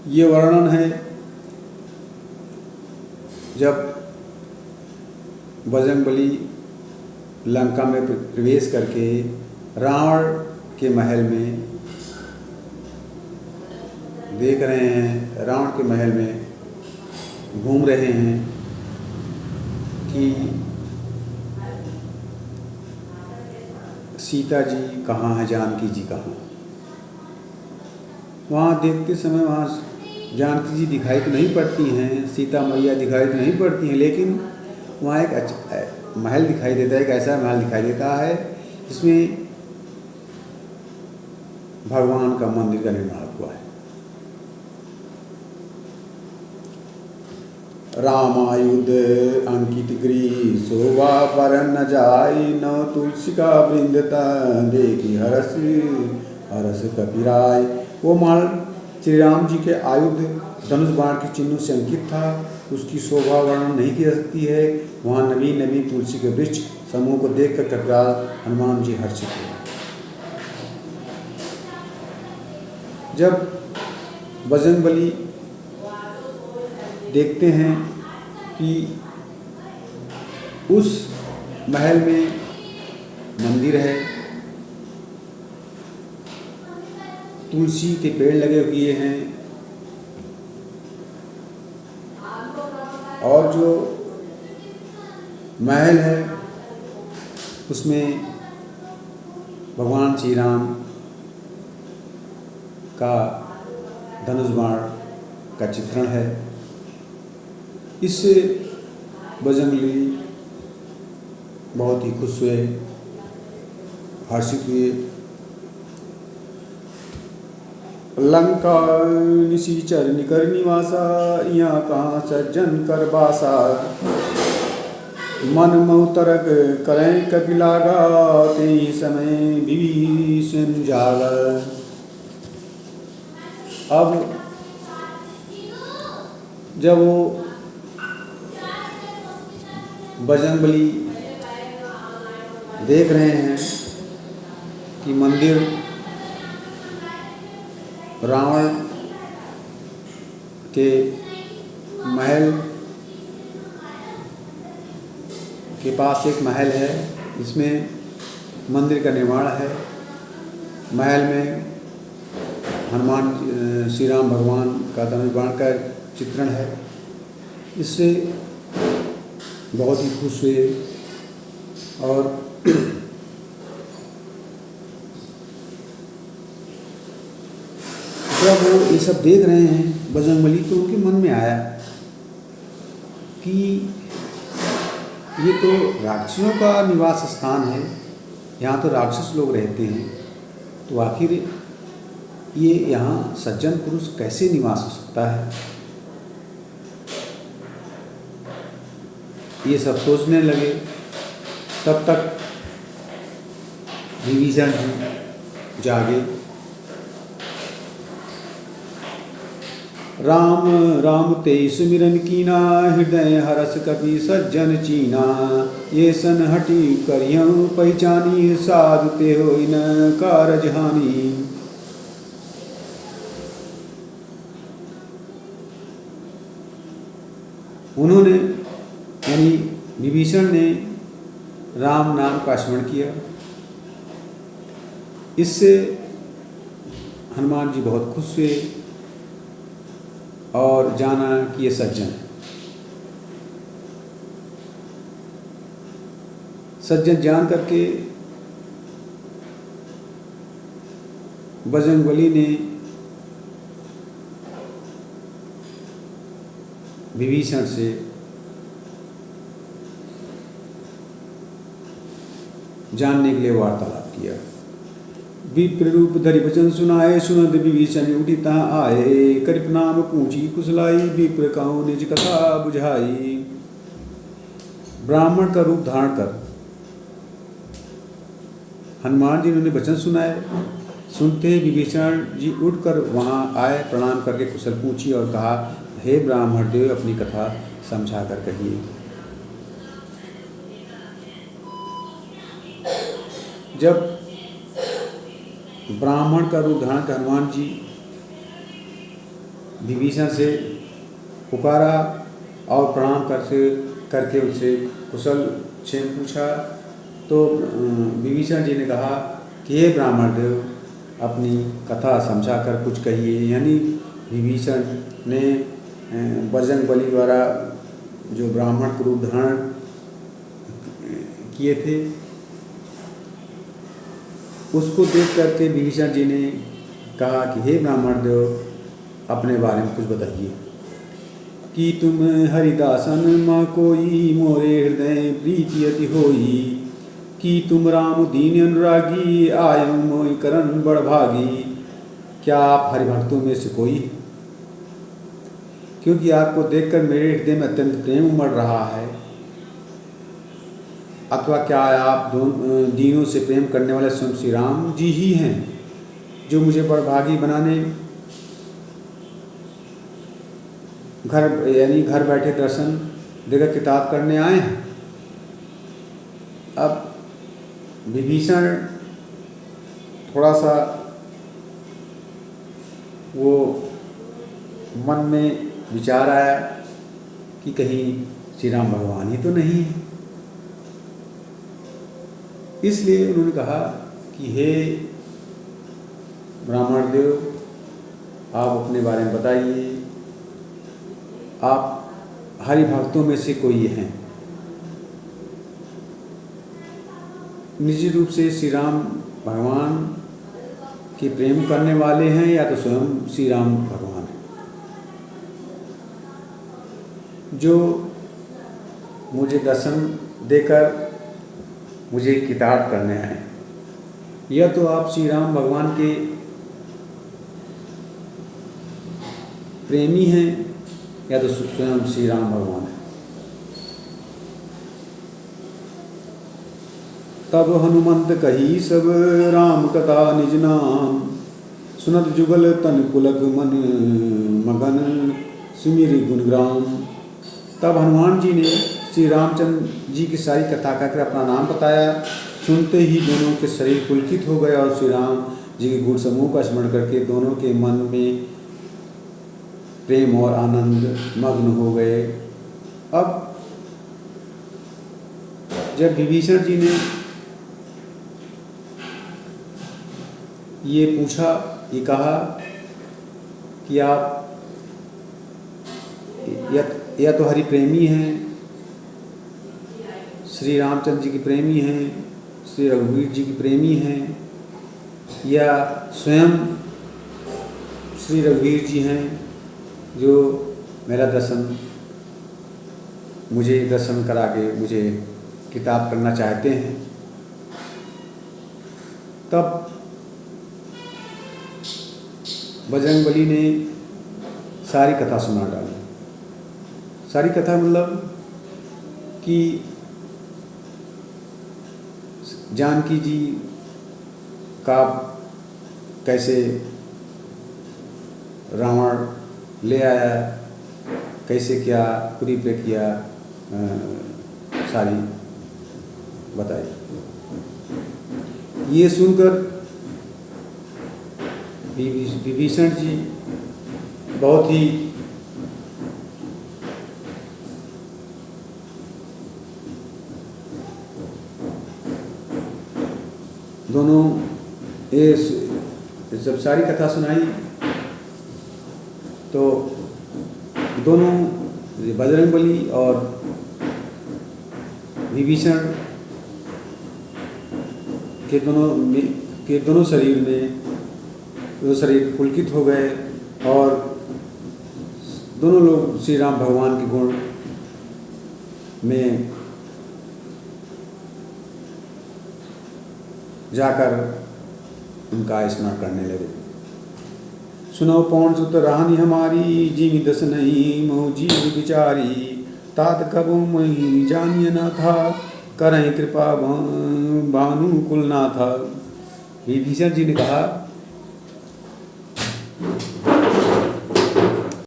ये वर्णन है जब बजरंगबली लंका में प्रवेश करके रावण के महल में देख रहे हैं, रावण के महल में घूम रहे हैं कि सीता जी कहाँ हैं, जानकी जी कहाँ। वहाँ देखते समय वहाँ जानकी जी दिखाई तो नहीं पड़ती हैं, सीता मैया दिखाई तो नहीं पड़ती हैं, लेकिन वहाँ एक महल दिखाई देता है। एक ऐसा महल दिखाई देता है जिसमें भगवान का मंदिर का निर्माण हुआ है। रामायुध अंकित गृह शोभा पर न जाई, न तुलसी का वृंदता देखी हरस हरस कपिराय। वो महल श्री राम जी के आयुध धनुष बाण के चिन्हों से अंकित था। उसकी शोभा वर्णन नहीं की जा सकती है। वहाँ नवीन नवीन तुलसी के वृक्ष समूह को देखकर कपिराज हनुमान जी हर्षित हुए। जब बजरंगबली देखते हैं कि उस महल में मंदिर है, तुलसी के पेड़ लगे हुए हैं और जो महल है उसमें भगवान श्री राम का धनुष बाण का चित्रण है, इससे बजरंगबली बहुत ही खुश हुए, हर्षित हुए। लंका निशिचर निकर निवासा, यहाँ कहाँ सज्जन कर बासा। मन मऊतरक करें कपिलागा, ते समय विभीषण जागा। अब जब वो बजरंगबली देख रहे हैं कि मंदिर रावण के महल के पास एक महल है जिसमें मंदिर का निर्माण है। महल में हनुमान श्री राम भगवान का धनुष बाण का चित्रण है। इससे बहुत ही खुश हुए और जब वो ये सब देख रहे हैं बजरंगबली, तो उनके मन में आया कि ये तो राक्षसों का निवास स्थान है, यहाँ तो राक्षस लोग रहते हैं, तो आखिर ये यहाँ सज्जन पुरुष कैसे निवास हो सकता है। ये सब सोचने लगे। तब तक विभीषण जी जागे। राम राम ते सुमिरन कीना, हृदय हरस कपि सज्जन चीना। ये सन हटी करियं पहचानी, साधु ते होई न कारज हानि। उन्होंने यानी विभीषण ने राम नाम का स्मरण किया। इससे हनुमान जी बहुत खुश हुए और जाना कि ये सज्जन है। सज्जन जान करके बजरंगबली ने विभीषण से जानने के लिए वार्तालाप किया। विप्र रूप धरि वचन सुनाए, सुनत विभीषण उठी तहाँ आए। करिप नाम पूछी कुशलाई, विप्र कहूँ निज कथा बुझाई। ब्राह्मण का रूप धारण कर हनुमान जी ने वचन सुनाए। सुनते विभीषण जी उठकर वहाँ आए, प्रणाम करके कुशल पूछी और कहा, हे ब्राह्मण देव, अपनी कथा समझा कर कहिए। जब ब्राह्मण का रूप धारण कर हनुमान जी विभीषण से पुकारा और प्रणाम करके उनसे कुशल क्षेम पूछा। तो विभीषण जी ने कहा कि हे ब्राह्मण देव, अपनी कथा समझा कर कुछ कहिए। यानी विभीषण ने बजरंगबली द्वारा जो ब्राह्मण के रूप धारण किए थे, उसको देख करके विभीषण जी ने कहा कि हे ब्राह्मण देव, अपने बारे में कुछ बताइए कि तुम हरिदासन माँ कोई मोरे हृदय प्रीति अति होई, कि तुम राम दीन अनुरागी आयु मोहि करन बड़ भागी। क्या आप हरिभक्तों में से कोई? क्योंकि आपको देखकर मेरे हृदय में अत्यंत प्रेम उमड़ रहा है। अथवा क्या आप दीनों से प्रेम करने वाले स्वयं श्री राम जी ही हैं, जो मुझे बड़भागी बनाने घर बैठे दर्शन देकर किताब करने आए हैं। अब विभीषण थोड़ा सा वो मन में विचार आया कि कहीं श्री राम भगवान ही तो नहीं है। इसलिए उन्होंने कहा कि हे ब्राह्मण देव, आप अपने बारे में बताइए, आप हरिभक्तों में से कोई हैं। निश्चित रूप से श्री राम भगवान के प्रेम करने वाले हैं या तो स्वयं श्री राम भगवान हैं, जो मुझे दर्शन देकर मुझे किताब करने आए। या तो आप श्री राम भगवान के प्रेमी हैं या तो स्वयं श्री राम भगवान हैं। तब हनुमंत कही सब राम कथा निज नाम, सुनत जुगल तन पुलक मन मगन सुमिरि गुणग्राम। तब हनुमान जी ने श्री रामचंद्र जी की सारी कथा कहकर अपना नाम बताया। सुनते ही दोनों के शरीर पुलकित हो गए और श्री राम जी के गुण समूह का स्मरण करके दोनों के मन में प्रेम और आनंद मग्न हो गए। अब जब विभीषण जी ने ये पूछा, ये कहा कि आप या तो हरि प्रेमी हैं, श्री रामचंद्र जी की प्रेमी हैं, श्री रघुवीर जी की प्रेमी हैं, या स्वयं श्री रघुवीर जी हैं जो मेरा मुझे दर्शन करा के मुझे किताब करना चाहते हैं। तब बजरंगबली ने सारी कथा सुना डाली। सारी कथा मतलब कि जानकी जी का कैसे रावण ले आया, कैसे क्या पूरी प्रक्रिया सारी बताई। ये सुनकर विभीषण जी बहुत ही दोनों जब सारी कथा सुनाई तो दोनों बजरंगबली और विभीषण के दोनों शरीर में वो शरीर पुलकित हो गए और दोनों लोग श्री राम भगवान के गुण में जाकर उनका स्मरण करने लगे। सुनो पौन सुत रानी हमारी, जीवी दस नहीं मोह जीव विचारी, तात कबो मही जानिय न था, करें कृपा भानु कुल ना था। विभीषण जी ने कहा